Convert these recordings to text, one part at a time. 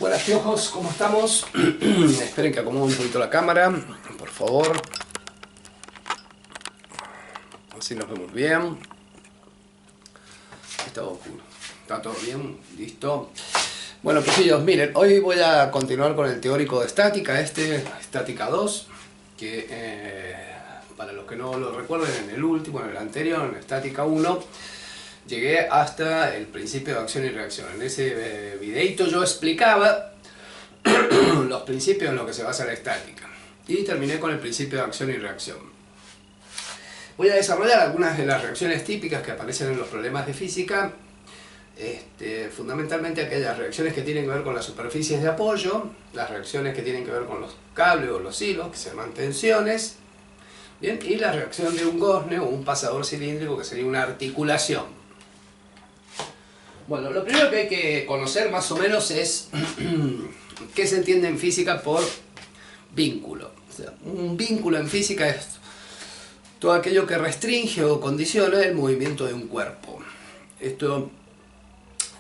Buenas piojos, ¿cómo estamos? Esperen que acomode un poquito la cámara, por favor. Así nos vemos bien. Está oscuro. ¿Está todo bien? ¿Listo? Bueno, piojillos, miren, hoy voy a continuar con el teórico de estática, estática 2, que para los que no lo recuerden, en el anterior, en estática 1, llegué hasta el principio de acción y reacción. En ese videito yo explicaba los principios en los que se basa la estática y terminé con el principio de acción y reacción. Voy a desarrollar algunas de las reacciones típicas que aparecen en los problemas de física, fundamentalmente aquellas reacciones que tienen que ver con las superficies de apoyo, las reacciones que tienen que ver con los cables o los hilos, que se llaman tensiones, bien, y la reacción de un gozne o un pasador cilíndrico, que sería una articulación. Bueno, lo primero que hay que conocer más o menos es qué se entiende en física por vínculo. O sea, un vínculo en física es todo aquello que restringe o condiciona el movimiento de un cuerpo. Esto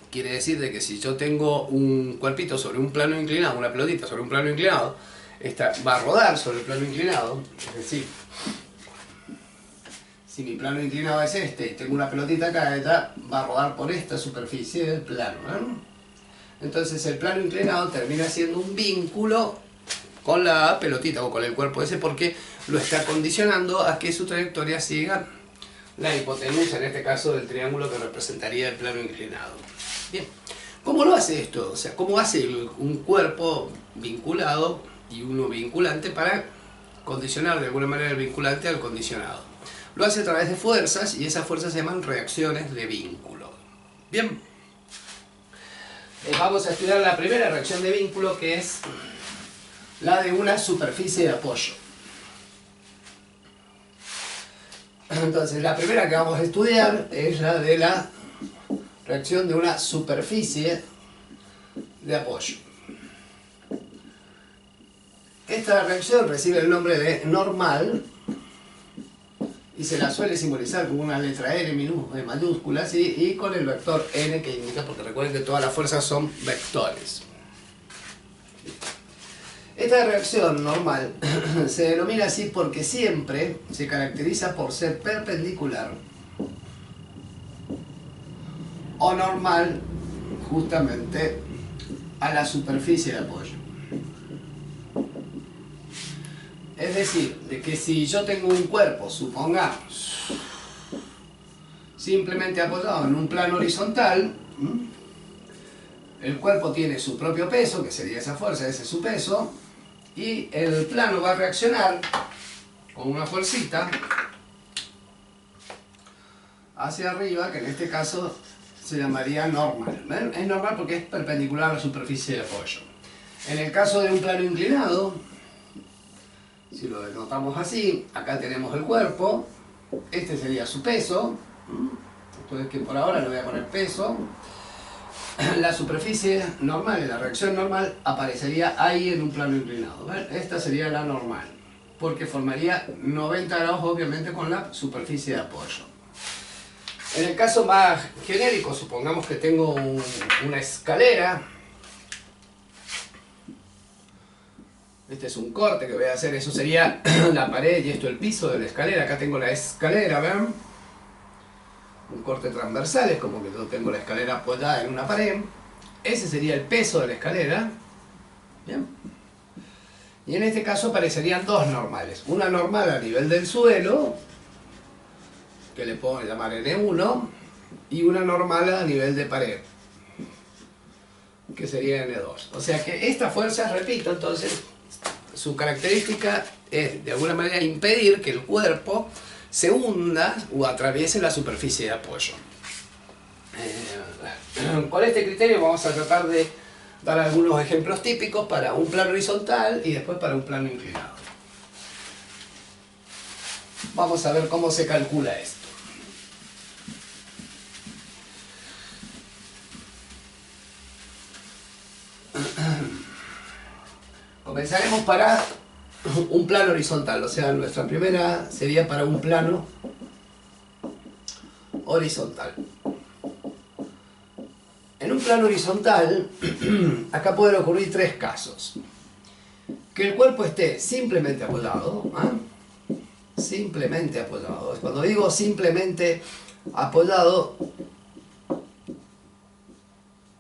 quiere decir de que si yo tengo un cuerpito sobre un plano inclinado, una pelotita sobre un plano inclinado, esta va a rodar sobre el plano inclinado, es decir, si mi plano inclinado es este y tengo una pelotita acá, esta va a rodar por esta superficie del plano, ¿no? Entonces el plano inclinado termina siendo un vínculo con la pelotita o con el cuerpo ese, porque lo está condicionando a que su trayectoria siga la hipotenusa, en este caso del triángulo que representaría el plano inclinado. Bien, ¿cómo lo hace esto? O sea, ¿cómo hace un cuerpo vinculado y uno vinculante para condicionar de alguna manera el vinculante al condicionado? Lo hace a través de fuerzas, y esas fuerzas se llaman reacciones de vínculo. Bien, vamos a estudiar la primera reacción de vínculo, que es la de una superficie de apoyo. Entonces, la primera que vamos a estudiar es la de la reacción de una superficie de apoyo. Esta reacción recibe el nombre de normal y se la suele simbolizar con una letra N mayúscula, ¿sí? Y con el vector N, que indica, porque recuerden que todas las fuerzas son vectores. Esta reacción normal se denomina así porque siempre se caracteriza por ser perpendicular o normal justamente a la superficie de apoyo. Es decir, de que si yo tengo un cuerpo, supongamos, simplemente apoyado en un plano horizontal, el cuerpo tiene su propio peso, que sería esa fuerza, ese es su peso, y el plano va a reaccionar con una fuercita hacia arriba, que en este caso se llamaría normal. ¿Ven? Es normal porque es perpendicular a la superficie de apoyo. En el caso de un plano inclinado, si lo denotamos así, acá tenemos el cuerpo, este sería su peso, entonces que por ahora le voy a poner peso. La superficie normal, la reacción normal, aparecería ahí en un plano inclinado. ¿Ven? Esta sería la normal, porque formaría 90 grados obviamente con la superficie de apoyo. En el caso más genérico, supongamos que tengo una escalera. Este es un corte que voy a hacer, eso sería la pared y esto el piso de la escalera. Acá tengo la escalera, ¿ven? Un corte transversal, es como que yo tengo la escalera apoyada en una pared. Ese sería el peso de la escalera. Bien. Y en este caso aparecerían dos normales. Una normal a nivel del suelo, que le puedo llamar N1, y una normal a nivel de pared, que sería N2. O sea que esta fuerza, repito, entonces, su característica es de alguna manera impedir que el cuerpo se hunda o atraviese la superficie de apoyo. Con este criterio vamos a tratar de dar algunos ejemplos típicos para un plano horizontal y después para un plano inclinado. Vamos a ver cómo se calcula esto. Comenzaremos para un plano horizontal, o sea, nuestra primera sería para un plano horizontal. En un plano horizontal, acá pueden ocurrir tres casos. Que el cuerpo esté simplemente apoyado, simplemente apoyado. Cuando digo simplemente apoyado,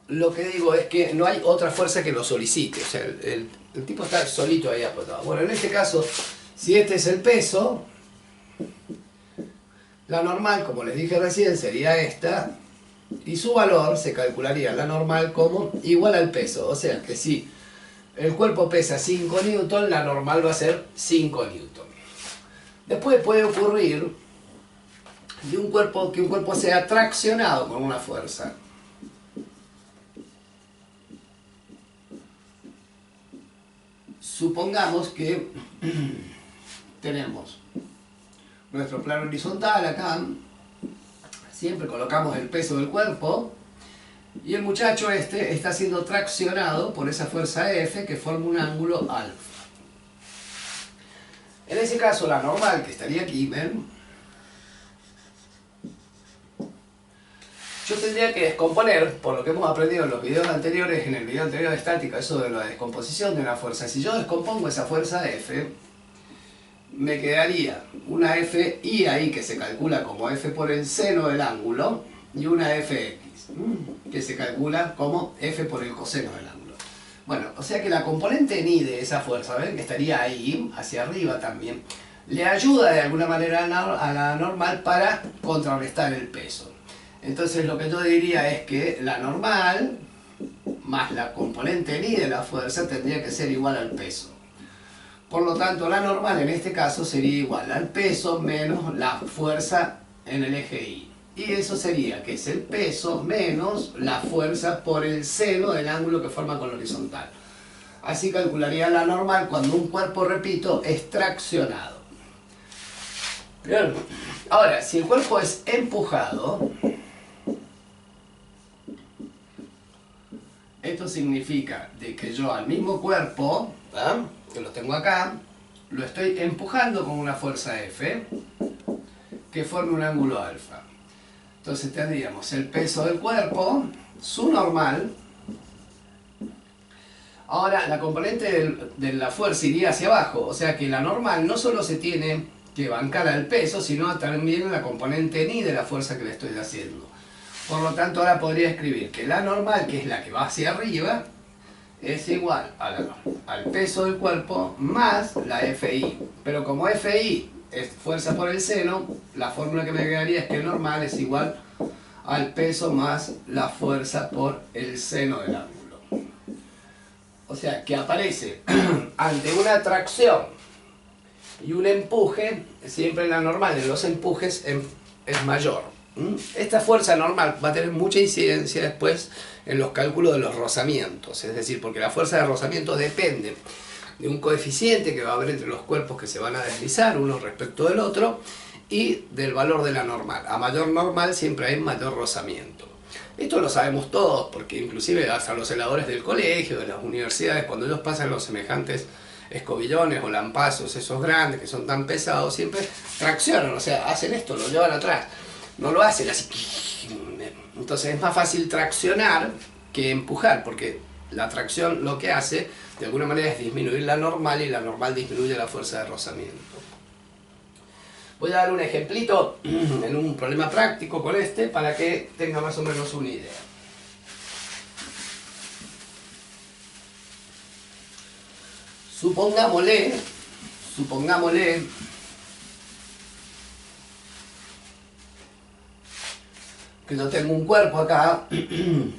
lo que digo es que no hay otra fuerza que lo solicite, o sea, el tipo está solito ahí apoyado. Bueno, en este caso, si este es el peso, la normal, como les dije recién, sería esta, y su valor se calcularía la normal como igual al peso, o sea que si el cuerpo pesa 5 newton, la normal va a ser 5 newton. Después puede ocurrir que un cuerpo sea traccionado con una fuerza. Supongamos que tenemos nuestro plano horizontal acá, siempre colocamos el peso del cuerpo, y el muchacho este está siendo traccionado por esa fuerza F que forma un ángulo alfa. En ese caso la normal, que estaría aquí, ¿ven? Yo tendría que descomponer, por lo que hemos aprendido en los videos anteriores, en el video anterior de estática, eso de la descomposición de una fuerza. Si yo descompongo esa fuerza F, me quedaría una Fi ahí que se calcula como F por el seno del ángulo, y una Fx que se calcula como F por el coseno del ángulo. Bueno, o sea que la componente ni de esa fuerza, ¿ven? Que estaría ahí, hacia arriba también, le ayuda de alguna manera a la normal para contrarrestar el peso. Entonces lo que yo diría es que la normal más la componente ni de la fuerza tendría que ser igual al peso. Por lo tanto, la normal en este caso sería igual al peso menos la fuerza en el eje Y. Y eso sería que es el peso menos la fuerza por el seno del ángulo que forma con la horizontal. Así calcularía la normal cuando un cuerpo, repito, es traccionado. Bien. Ahora, si el cuerpo es empujado, esto significa de que yo al mismo cuerpo, que lo tengo acá, lo estoy empujando con una fuerza F que forma un ángulo alfa. Entonces tendríamos el peso del cuerpo, su normal. Ahora la componente de la fuerza iría hacia abajo, o sea que la normal no solo se tiene que bancar al peso, sino también la componente ni de la fuerza que le estoy haciendo. Por lo tanto, ahora podría escribir que la normal, que es la que va hacia arriba, es igual al peso del cuerpo más la Fi. Pero como Fi es fuerza por el seno, la fórmula que me quedaría es que normal es igual al peso más la fuerza por el seno del ángulo. O sea, que aparece ante una tracción y un empuje, siempre la normal en los empujes es mayor. Esta fuerza normal va a tener mucha incidencia después en los cálculos de los rozamientos, es decir, porque la fuerza de rozamiento depende de un coeficiente que va a haber entre los cuerpos que se van a deslizar uno respecto del otro y del valor de la normal. A mayor normal siempre hay mayor rozamiento. Esto lo sabemos todos, porque inclusive hasta los heladores del colegio, de las universidades, cuando ellos pasan los semejantes escobillones o lampazos, esos grandes que son tan pesados, siempre traccionan, o sea, hacen esto, lo llevan atrás. No lo hacen así. Entonces es más fácil traccionar que empujar, porque la tracción lo que hace, de alguna manera, es disminuir la normal y la normal disminuye la fuerza de rozamiento. Voy a dar un ejemplito en un problema práctico con este para que tenga más o menos una idea. Supongámosle que yo tengo un cuerpo acá de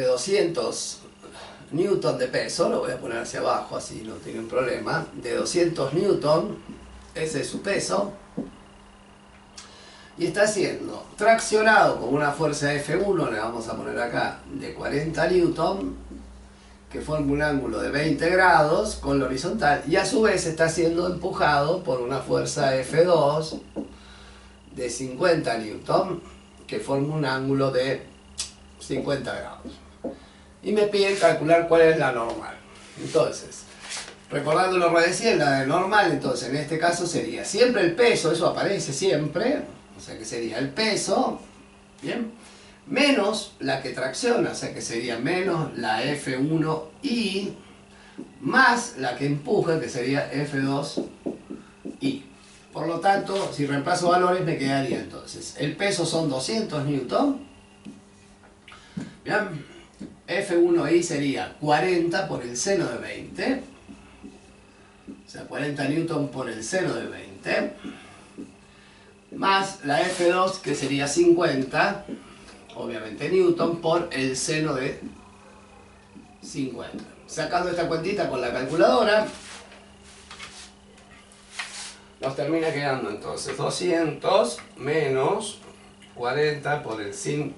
200 newton de peso, lo voy a poner hacia abajo así no tienen problema, de 200 newton, ese es su peso, y está siendo traccionado con una fuerza F1, le vamos a poner acá, de 40 newton, que forma un ángulo de 20 grados con la horizontal, y a su vez está siendo empujado por una fuerza F2 de 50 newton, que forma un ángulo de 50 grados. Y me piden calcular cuál es la normal. Entonces, recordando lo que decía, la de normal, entonces en este caso sería siempre el peso, eso aparece siempre, o sea que sería el peso, ¿bien? menos la que tracciona, o sea que sería menos la F1i, más la que empuja, que sería F2i. Por lo tanto, si reemplazo valores me quedaría entonces, el peso son 200 newton, bien, F1i sería 40 por el seno de 20, o sea 40 newton por el seno de 20, más la F2 que sería 50, obviamente newton, por el seno de 50. Sacando esta cuentita con la calculadora, nos termina quedando entonces 200 menos 40 por el sin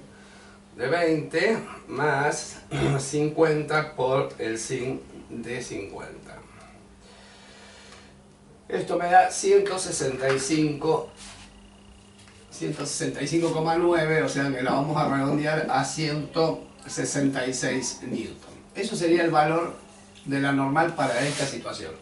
de 20 más 50 por el sin de 50. Esto me da 165,9, o sea que la vamos a redondear a 166 newton. Eso sería el valor de la normal para esta situación.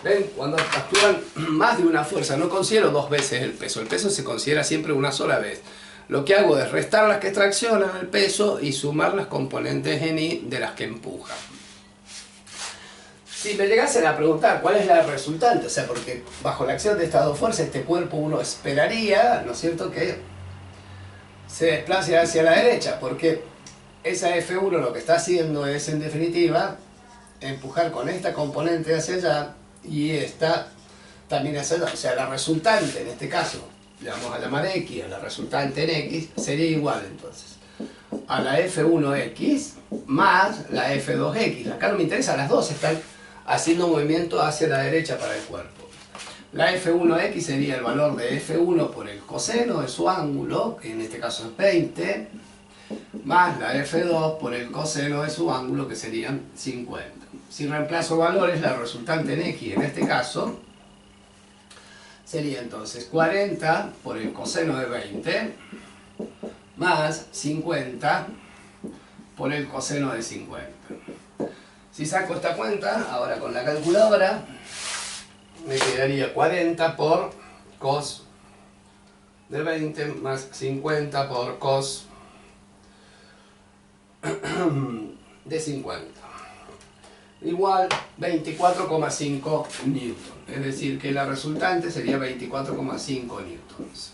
¿Ven? Cuando actúan más de una fuerza, no considero dos veces el peso se considera siempre una sola vez. Lo que hago es restar las que traccionan el peso y sumar las componentes en I de las que empujan. Si me llegasen a preguntar cuál es la resultante, o sea, porque bajo la acción de estas dos fuerzas, este cuerpo uno esperaría, ¿no es cierto?, que se desplace hacia la derecha, porque esa F1 lo que está haciendo es, en definitiva, empujar con esta componente hacia allá y esta también hacia allá. O sea, la resultante, en este caso, le vamos a llamar X, la resultante en X sería igual entonces a la F1X más la F2X. Acá no me interesa, las dos están haciendo movimiento hacia la derecha para el cuerpo. La F1X sería el valor de F1 por el coseno de su ángulo, que en este caso es 20, más la F2 por el coseno de su ángulo, que serían 50. Si reemplazo valores, la resultante en X, en este caso, sería entonces 40 por el coseno de 20, más 50 por el coseno de 50. Si saco esta cuenta, ahora con la calculadora, me quedaría 40 por cos de 20 más 50 por cos de 50. Igual 24,5 newton. Es decir, que la resultante sería 24,5 newtons.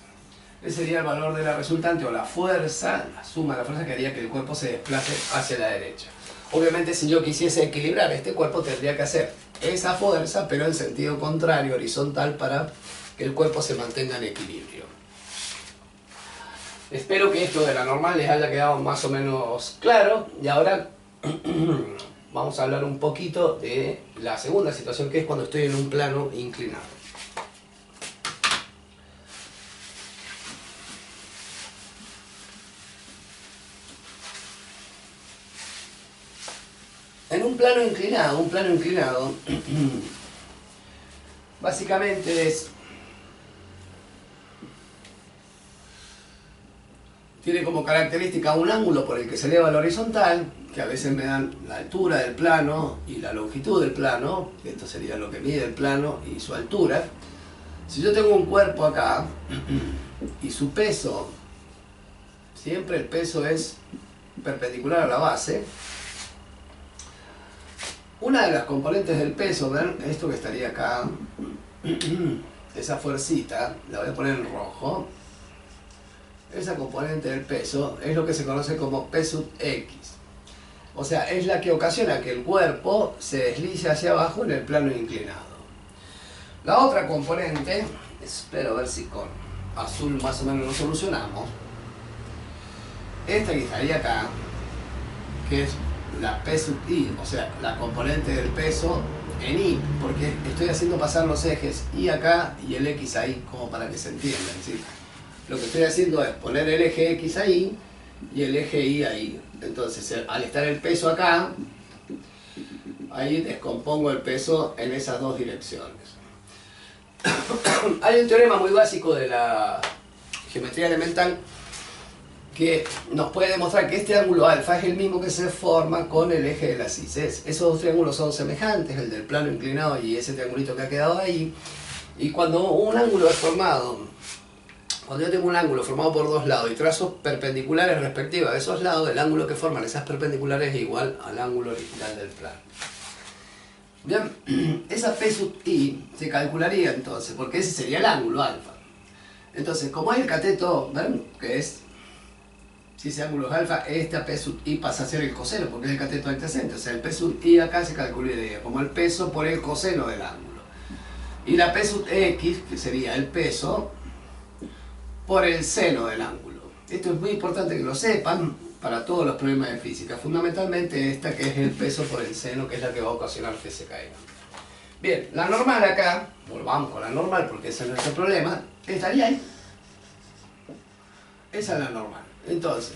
Ese sería el valor de la resultante o la fuerza, la suma de la fuerza que haría que el cuerpo se desplace hacia la derecha. Obviamente, si yo quisiese equilibrar este cuerpo, tendría que hacer esa fuerza, pero en sentido contrario, horizontal, para que el cuerpo se mantenga en equilibrio. Espero que esto de la normal les haya quedado más o menos claro. Y ahora vamos a hablar un poquito de la segunda situación, que es cuando estoy en un plano inclinado. En un plano inclinado, básicamente tiene como característica un ángulo por el que se eleva la horizontal, que a veces me dan la altura del plano y la longitud del plano, que esto sería lo que mide el plano y su altura. Si yo tengo un cuerpo acá y su peso, siempre el peso es perpendicular a la base, una de las componentes del peso, ¿ven? Esto que estaría acá, esa fuercita, la voy a poner en rojo. Esa componente del peso es lo que se conoce como P sub X. O sea, es la que ocasiona que el cuerpo se deslice hacia abajo en el plano inclinado. La otra componente, espero ver si con azul más o menos lo solucionamos. Esta que estaría acá, que es la P sub I, o sea, la componente del peso en I, porque estoy haciendo pasar los ejes I acá y el X ahí, como para que se entiendan, ¿sí? Lo que estoy haciendo es poner el eje X ahí y el eje Y ahí. Entonces, al estar el peso acá, ahí descompongo el peso en esas dos direcciones. Hay un teorema muy básico de la geometría elemental que nos puede demostrar que este ángulo alfa es el mismo que se forma con el eje de la cis. Esos dos triángulos son semejantes, el del plano inclinado y ese triangulito que ha quedado ahí. Y cuando un ángulo es formado Cuando yo tengo un ángulo formado por dos lados y trazos perpendiculares respectivos a esos lados, el ángulo que forman esas perpendiculares es igual al ángulo original del plano. Bien, esa P sub I se calcularía entonces, porque ese sería el ángulo alfa. Entonces, como hay el cateto, ¿ven? Que es, si ese ángulo es alfa, esta P sub I pasa a ser el coseno, porque es el cateto adyacente. O sea, el P sub I acá se calcularía como el peso por el coseno del ángulo. Y la P sub X, que sería el peso por el seno del ángulo. Esto es muy importante que lo sepan para todos los problemas de física. Fundamentalmente esta que es el peso por el seno, que es la que va a ocasionar que se caiga. Bien, la normal acá, volvamos con la normal porque ese es nuestro problema, estaría ahí. Esa es la normal. Entonces,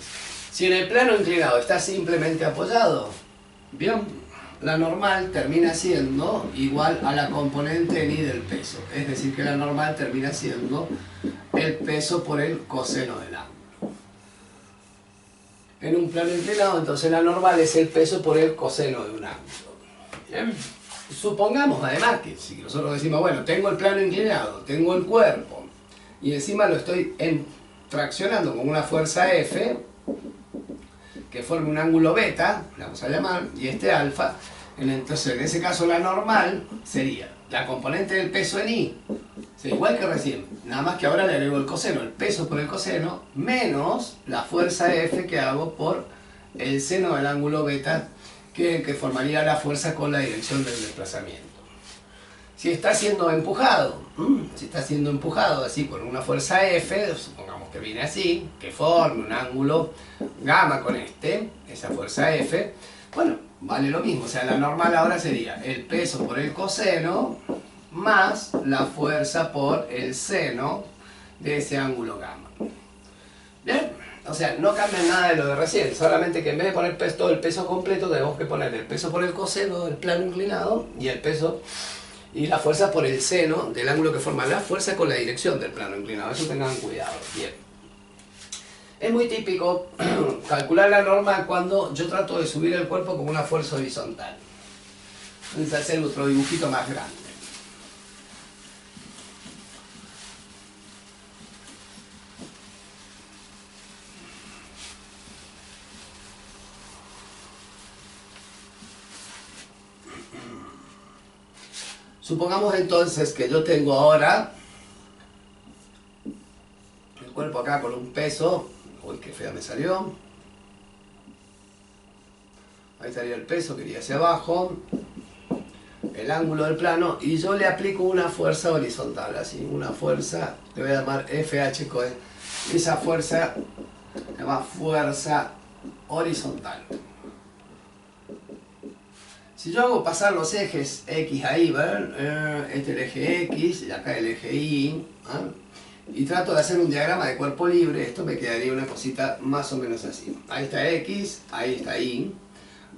si en el plano inclinado está simplemente apoyado, bien, la normal termina siendo igual a la componente en I del peso. Es decir, que la normal termina siendo el peso por el coseno del ángulo. En un plano inclinado, entonces la normal es el peso por el coseno de un ángulo. Bien. Supongamos además que si nosotros decimos, bueno, tengo el plano inclinado, tengo el cuerpo, y encima lo estoy traccionando con una fuerza F, que forme un ángulo beta, le vamos a llamar, y este alfa, entonces en ese caso la normal sería la componente del peso en I, o sea, igual que recién, nada más que ahora le agrego el coseno, el peso por el coseno, menos la fuerza F que hago por el seno del ángulo beta, que formaría la fuerza con la dirección del desplazamiento. Si está siendo empujado, así con una fuerza F, supongamos que viene así, que forme un ángulo gamma con esa fuerza F, bueno, vale lo mismo, o sea, la normal ahora sería el peso por el coseno más la fuerza por el seno de ese ángulo gamma. ¿Bien? O sea, no cambia nada de lo de recién, solamente que en vez de poner todo el peso completo, tenemos que poner el peso por el coseno del plano inclinado y el peso y la fuerza por el seno del ángulo que forma la fuerza con la dirección del plano inclinado. Eso tengan cuidado. Bien. Es muy típico calcular la norma cuando yo trato de subir el cuerpo con una fuerza horizontal. Vamos a hacer otro dibujito más grande. Supongamos entonces que yo tengo ahora el cuerpo acá con un peso, uy qué fea me salió, ahí estaría el peso que iría hacia abajo, el ángulo del plano, y yo le aplico una fuerza horizontal, así, una fuerza, le voy a llamar FH, esa fuerza se llama fuerza horizontal. Si yo hago pasar los ejes X ahí, ¿ven? Este es el eje X y acá el eje Y, ¿eh? Y trato de hacer un diagrama de cuerpo libre, esto me quedaría una cosita más o menos así. Ahí está X, ahí está Y.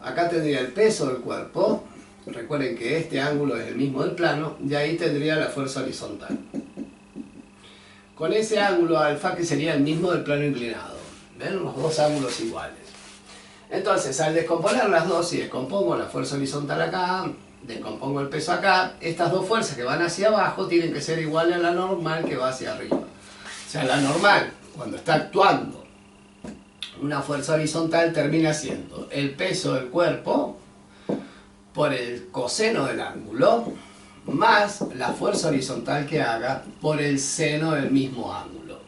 Acá tendría el peso del cuerpo, recuerden que este ángulo es el mismo del plano, y ahí tendría la fuerza horizontal. Con ese ángulo alfa que sería el mismo del plano inclinado. ¿Ven? Los dos ángulos iguales. Entonces, al descomponer las dos, si descompongo la fuerza horizontal acá, descompongo el peso acá, estas dos fuerzas que van hacia abajo tienen que ser iguales a la normal que va hacia arriba. O sea, la normal, cuando está actuando una fuerza horizontal, termina siendo el peso del cuerpo por el coseno del ángulo, más la fuerza horizontal que haga por el seno del mismo ángulo.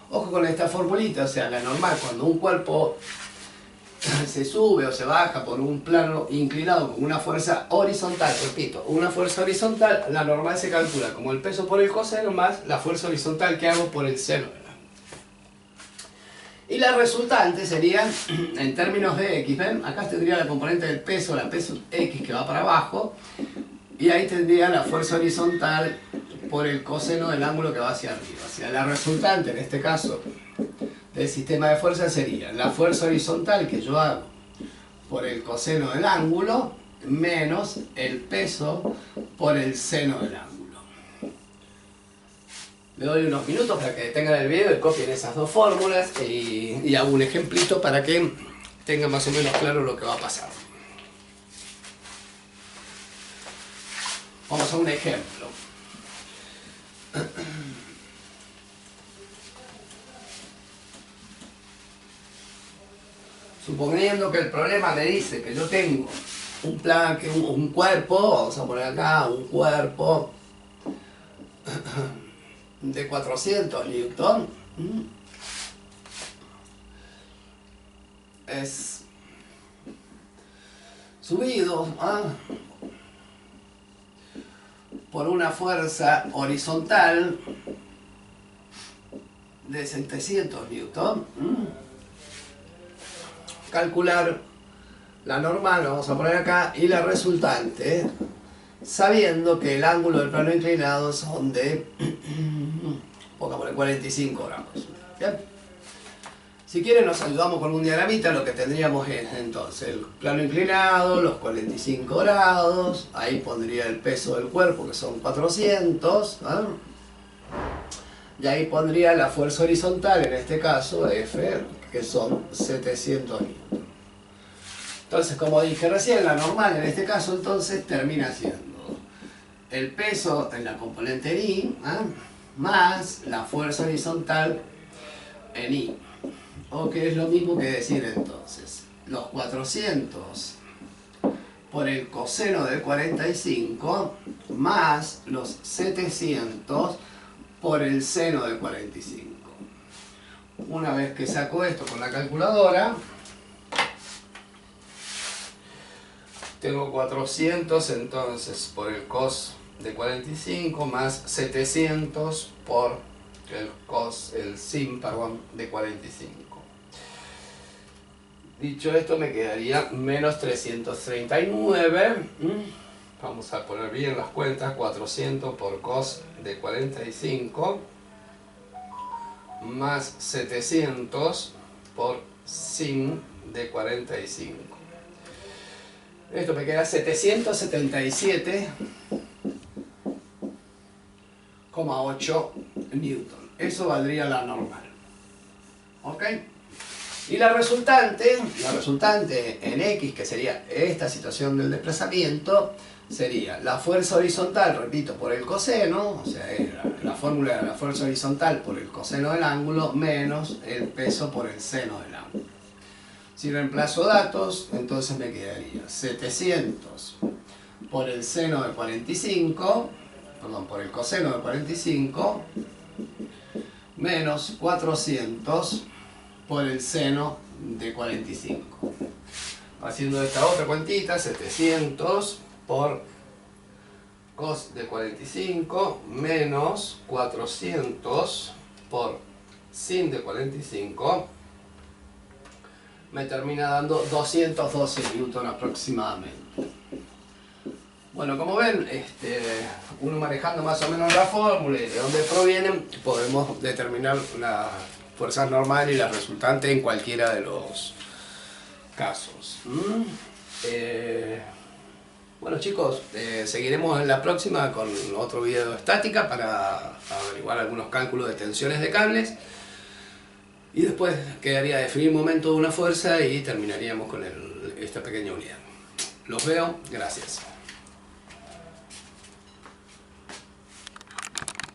Ojo con esta formulita, o sea, la normal, cuando un cuerpo se sube o se baja por un plano inclinado con una fuerza horizontal, repito, una fuerza horizontal, la normal se calcula como el peso por el coseno más la fuerza horizontal que hago por el seno. Y la resultante sería, en términos de X, ¿ven? Acá tendría la componente del peso, la P sub X que va para abajo, y ahí tendría la fuerza horizontal por el coseno del ángulo que va hacia arriba. O sea, la resultante en este caso del sistema de fuerza sería la fuerza horizontal que yo hago por el coseno del ángulo menos el peso por el seno del ángulo. Le doy unos minutos para que detengan el video y copien esas dos fórmulas y hago un ejemplito para que tengan más o menos claro lo que va a pasar. Vamos a un ejemplo. Suponiendo que el problema me dice que yo tengo un cuerpo, vamos a poner acá un cuerpo de 400 newton, es subido por una fuerza horizontal de 700 newton. Calcular la normal, vamos a poner acá, y la resultante, sabiendo que el ángulo del plano inclinado son de, pongámosle 45 grados. ¿Bien? Si quieren nos ayudamos con un diagramita, lo que tendríamos es entonces el plano inclinado, los 45 grados, ahí pondría el peso del cuerpo que son 400, y ahí pondría la fuerza horizontal, en este caso F, que son 700 newton. Entonces, como dije recién, la normal en este caso entonces termina siendo el peso en la componente I, más la fuerza horizontal en I. O que es lo mismo que decir entonces, los 400 por el coseno de 45 más los 700 por el seno de 45. Una vez que saco esto con la calculadora, tengo 400 entonces por el cos de 45 más 700 por el sin de 45. Dicho esto, me quedaría menos 339. Vamos a poner bien las cuentas. 400 por cos de 45 más 700 por sin de 45. Esto me queda 777,8 newton. Eso valdría la normal. ¿Ok? Y la resultante en X, que sería esta situación del desplazamiento, sería la fuerza horizontal, repito, por el coseno, o sea, es la fórmula de la fuerza horizontal por el coseno del ángulo, menos el peso por el seno del ángulo. Si reemplazo datos, entonces me quedaría 700 por el seno de 45, perdón, por el coseno de 45, menos 400 por el seno de 45. Haciendo esta otra cuentita, 700 por cos de 45 menos 400 por sin de 45, me termina dando 212 newton aproximadamente. Bueno, como ven, uno manejando más o menos la fórmula y de dónde provienen, podemos determinar las fuerzas normales y la resultante en cualquiera de los casos. Bueno chicos, seguiremos en la próxima con otro video de estática para averiguar algunos cálculos de tensiones de cables. Y después quedaría definir momento de una fuerza y terminaríamos con esta pequeña unidad. Los veo, gracias.